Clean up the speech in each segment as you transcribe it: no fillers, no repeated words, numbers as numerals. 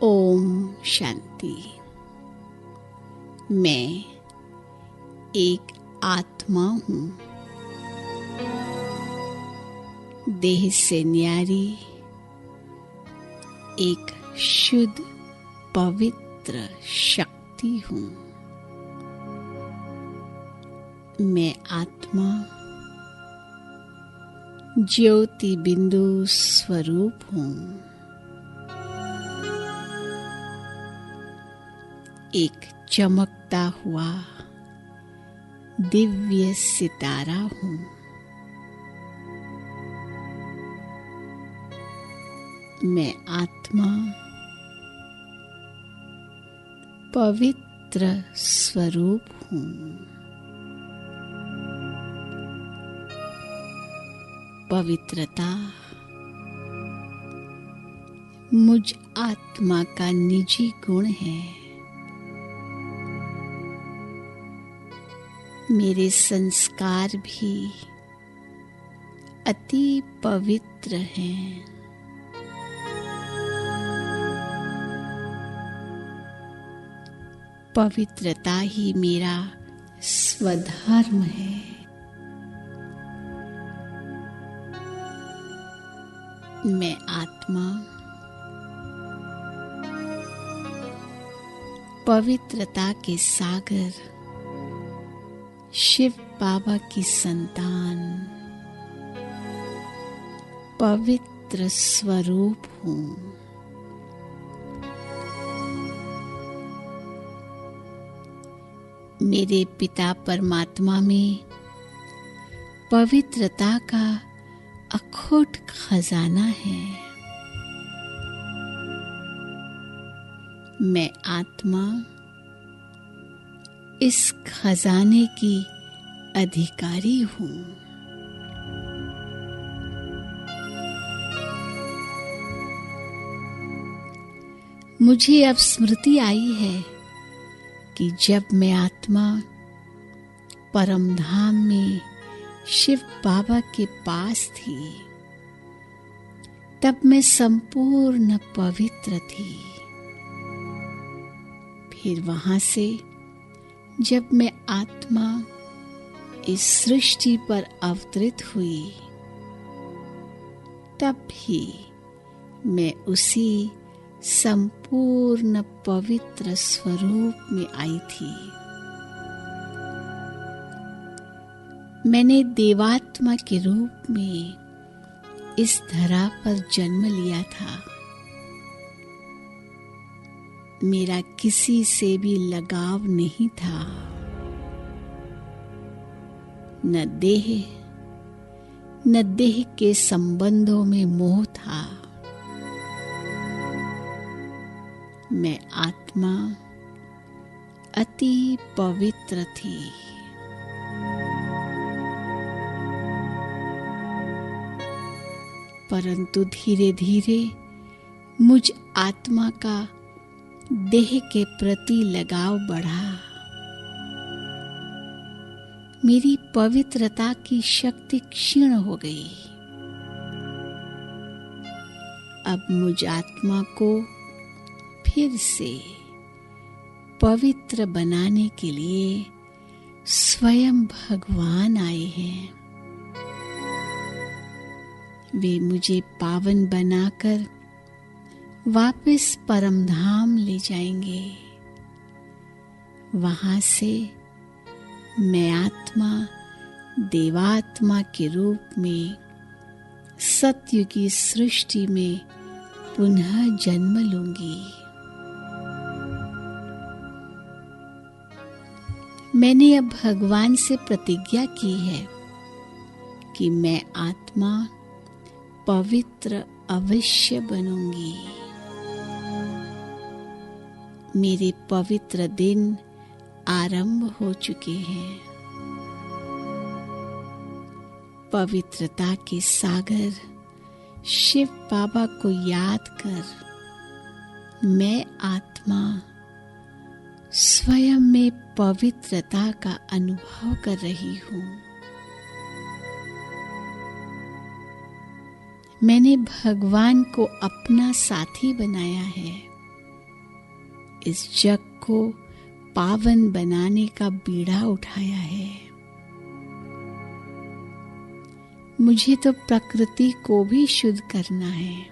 ओम शांति। मैं एक आत्मा हूँ, देह से न्यारी, एक शुद्ध पवित्र शक्ति हूँ। मैं आत्मा ज्योति बिंदु स्वरूप हूँ। एक चमकता हुआ दिव्य सितारा हूँ। मैं आत्मा पवित्र स्वरूप हूँ। पवित्रता मुझ आत्मा का निजी गुण है। मेरे संस्कार भी अति पवित्र हैं। पवित्रता ही मेरा स्वधर्म है। मैं आत्मा पवित्रता के सागर शिव बाबा की संतान, पवित्र स्वरूप हूँ। मेरे पिता परमात्मा में पवित्रता का अखोट खजाना है। मैं आत्मा इस खजाने की अधिकारी हूँ। मुझे अब स्मृति आई है कि जब मैं आत्मा परम धाम में शिव बाबा के पास थी, तब मैं संपूर्ण पवित्र थी। फिर वहां से जब मैं आत्मा इस सृष्टि पर अवतरित हुई, तब भी मैं उसी संपूर्ण पवित्र स्वरूप में आई थी। मैंने देवात्मा के रूप में इस धरा पर जन्म लिया था। मेरा किसी से भी लगाव नहीं था, न देह के संबंधों में मोह था। मैं आत्मा अति पवित्र थी। परंतु धीरे धीरे मुझ आत्मा का देह के प्रति लगाव बढ़ा। मेरी पवित्रता की शक्ति क्षीण हो गई। अब मुझ आत्मा को फिर से पवित्र बनाने के लिए स्वयं भगवान आए हैं। वे मुझे पावन बनाकर वापस परमधाम ले जाएंगे। वहां से मैं आत्मा देवात्मा के रूप में सत्य की सृष्टि में पुनः जन्म लूंगी। मैंने अब भगवान से प्रतिज्ञा की है कि मैं आत्मा पवित्र अवश्य बनूंगी। मेरे पवित्र दिन आरंभ हो चुके हैं। पवित्रता के सागर शिव बाबा को याद कर मैं आत्मा स्वयं में पवित्रता का अनुभव कर रही हूँ। मैंने भगवान को अपना साथी बनाया है। इस जग को पावन बनाने का बीड़ा उठाया है। मुझे तो प्रकृति को भी शुद्ध करना है।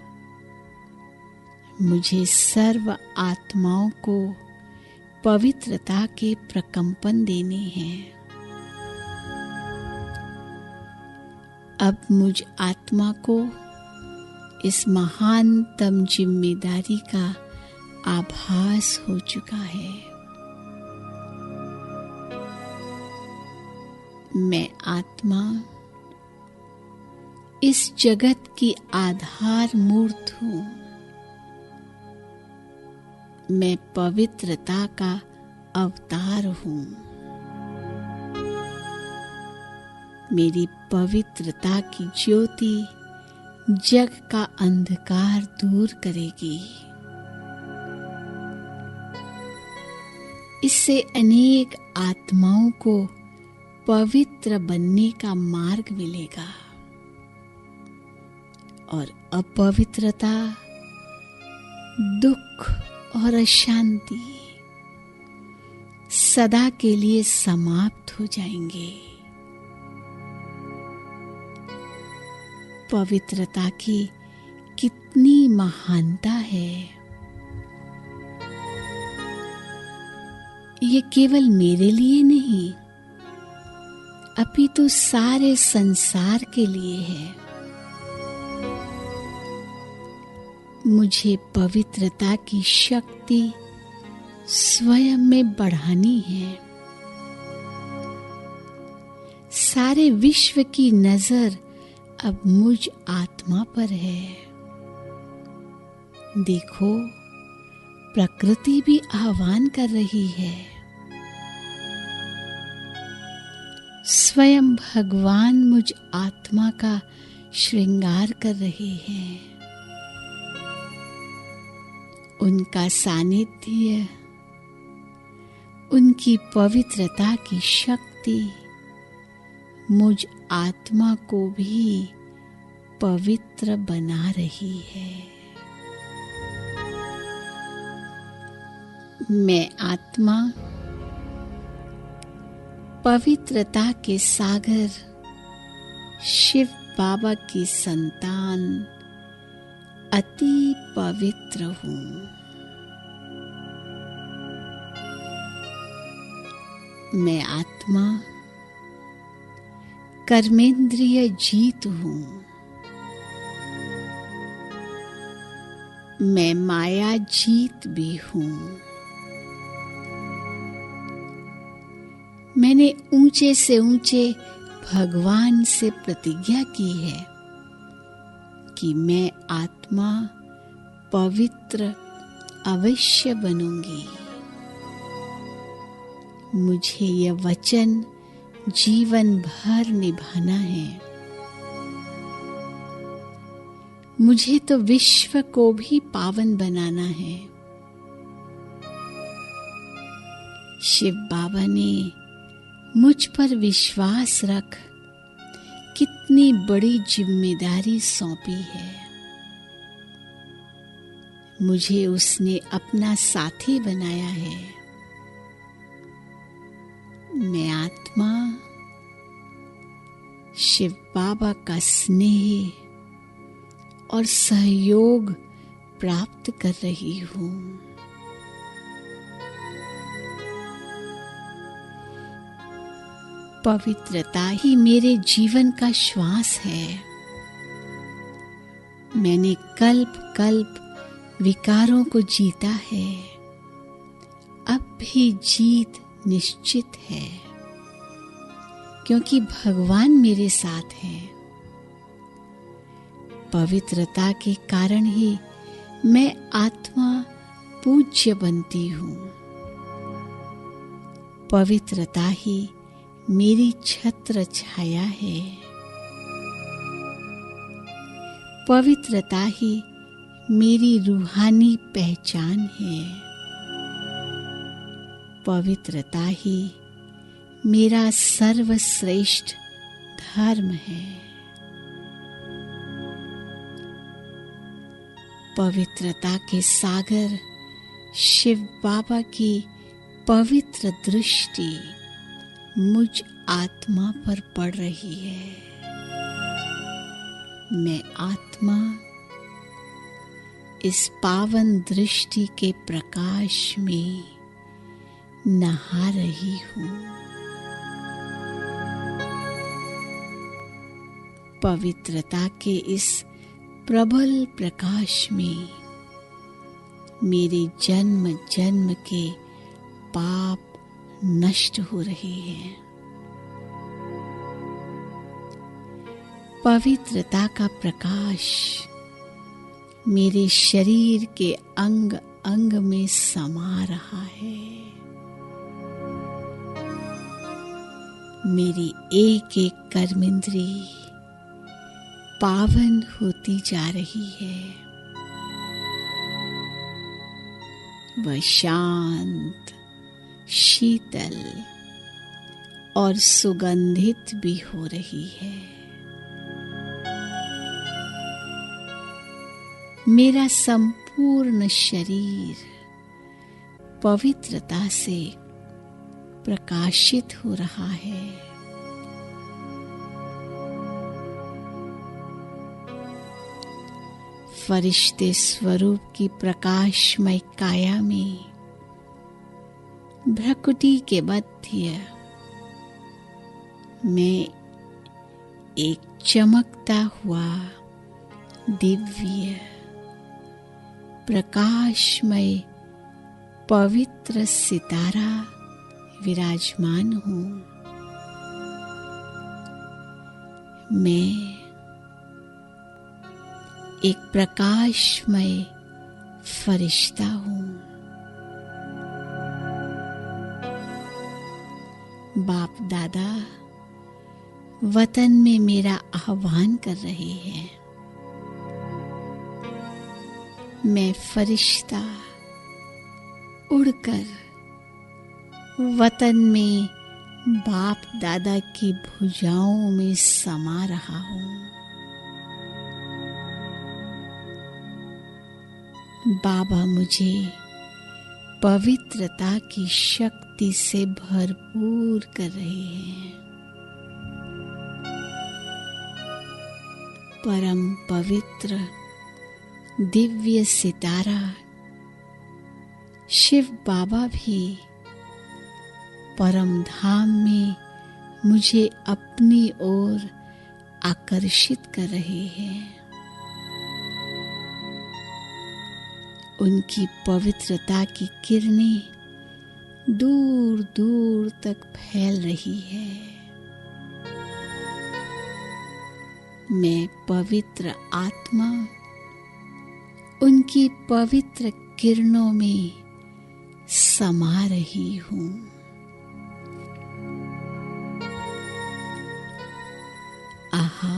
मुझे सर्व आत्माओं को पवित्रता के प्रकंपन देने हैं। अब मुझ आत्मा को इस महानतम जिम्मेदारी का आभास हो चुका है। मैं आत्मा इस जगत की आधार मूर्त हूँ। मैं पवित्रता का अवतार हूँ। मेरी पवित्रता की ज्योति जग का अंधकार दूर करेगी। इससे अनेक आत्माओं को पवित्र बनने का मार्ग मिलेगा और अपवित्रता, दुख और अशांति सदा के लिए समाप्त हो जाएंगे। पवित्रता की कितनी महानता है। ये केवल मेरे लिए नहीं, अपितु सारे संसार के लिए है। मुझे पवित्रता की शक्ति स्वयं में बढ़ानी है। सारे विश्व की नजर अब मुझ आत्मा पर है। देखो, प्रकृति भी आह्वान कर रही है। स्वयं भगवान मुझ आत्मा का श्रृंगार कर रहे हैं। उनका सानिध्य, उनकी पवित्रता की शक्ति मुझ आत्मा को भी पवित्र बना रही है। मैं आत्मा पवित्रता के सागर शिव बाबा की संतान अति पवित्र हूँ। मैं आत्मा कर्मेंद्रिय जीत हूँ। मैं माया जीत भी हूँ। मैंने ऊंचे से ऊंचे भगवान से प्रतिज्ञा की है कि मैं आत्मा पवित्र अवश्य बनूंगी। मुझे यह वचन जीवन भर निभाना है। मुझे तो विश्व को भी पावन बनाना है। शिव बाबा ने मुझ पर विश्वास रख कितनी बड़ी जिम्मेदारी सौंपी है। मुझे उसने अपना साथी बनाया है। मैं आत्मा शिव बाबा का स्नेह और सहयोग प्राप्त कर रही हूँ। पवित्रता ही मेरे जीवन का श्वास है। मैंने कल्प कल्प विकारों को जीता है। अब भी जीत निश्चित है, क्योंकि भगवान मेरे साथ हैं। पवित्रता के कारण ही मैं आत्मा पूज्य बनती हूँ। पवित्रता ही मेरी छत्र छाया है। पवित्रता ही मेरी रूहानी पहचान है। पवित्रता ही मेरा सर्वश्रेष्ठ धर्म है। पवित्रता के सागर शिव बाबा की पवित्र दृष्टि मुझ आत्मा पर पड़ रही है। मैं आत्मा इस पावन दृष्टि के प्रकाश में नहा रही हूँ। पवित्रता के इस प्रबल प्रकाश में मेरे जन्म जन्म के पाप नष्ट हो रहे हैं। पवित्रता का प्रकाश मेरे शरीर के अंग अंग में समा रहा है। मेरी एक एक कर्मेंद्री पावन होती जा रही है। वह शांत, शीतल और सुगंधित भी हो रही है। मेरा संपूर्ण शरीर पवित्रता से प्रकाशित हो रहा है। फरिश्ते स्वरूप की प्रकाशमय काया में भ्रकुटी के मध्य मैं एक चमकता हुआ दिव्य प्रकाशमय पवित्र सितारा विराजमान हूँ। मैं एक प्रकाशमय फरिश्ता हूँ। बाप दादा वतन में मेरा आह्वान कर रहे हैं। मैं फरिश्ता उड़कर वतन में बाप दादा की भुजाओं में समा रहा हूँ। बाबा मुझे पवित्रता की शक्ति से भरपूर कर रहे हैं। परम पवित्र दिव्य सितारा शिव बाबा भी परम धाम में मुझे अपनी ओर आकर्षित कर रहे हैं। उनकी पवित्रता की किरणें दूर दूर तक फैल रही है। मैं पवित्र आत्मा उनकी पवित्र किरणों में समा रही हूँ। आहा,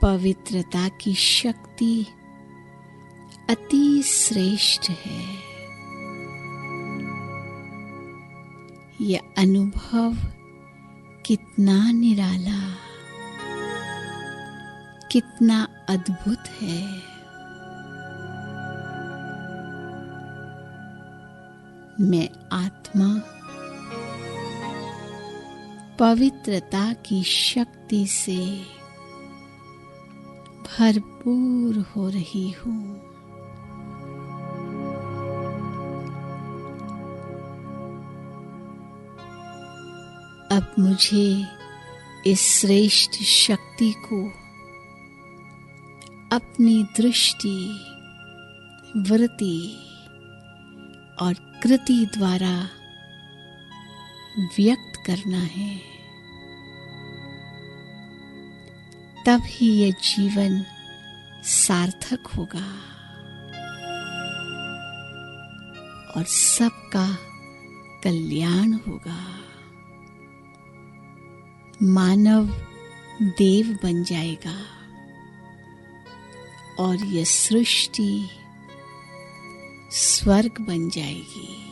पवित्रता की शक्ति अति श्रेष्ठ है। यह अनुभव कितना निराला, कितना अद्भुत है। मैं आत्मा पवित्रता की शक्ति से भरपूर हो रही हूँ। अब मुझे इस श्रेष्ठ शक्ति को अपनी दृष्टि, वृत्ति और कृति द्वारा व्यक्त करना है। तब ही यह जीवन सार्थक होगा और सबका कल्याण होगा। मानव देव बन जाएगा और यह सृष्टि स्वर्ग बन जाएगी।